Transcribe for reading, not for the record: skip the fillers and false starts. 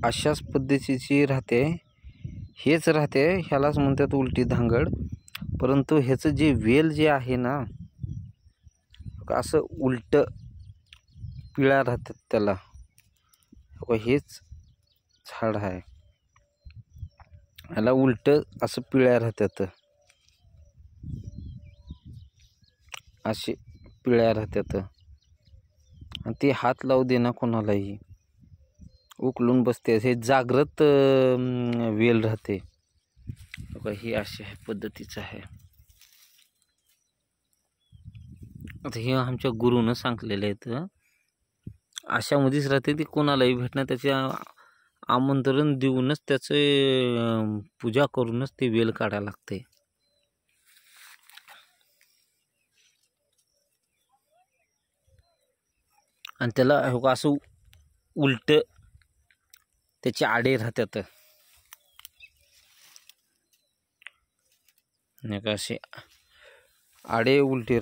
अशाच पद्धतीची राहते, हेच राहते, ह्यालाच म्हणतात उलटी धांगड. परंतु ह्याचं जे वेल जे आहे ना, असं उलट पिळ्या राहतात त्याला. हेच झाड आहे, ह्याला उलट असं पिळ्या राहतात, असे पिळ्या राहतात. आणि ते हात लावू दे ना कोणालाही, उकलून बसते. हे जागृत वेल राहते. ही अशा पद्धतीचं आहे. आता हे आमच्या गुरुनं सांगलेलं आहे. अशामध्येच राहते ती, कोणालाही भेटणार, त्याचे आमंत्रण देऊनच त्याचे पूजा करूनच ते वेल काढायला लागते. आणि त्याला असं उलट त्याचे आडे राहतात, नाही का, असे आडे उलटे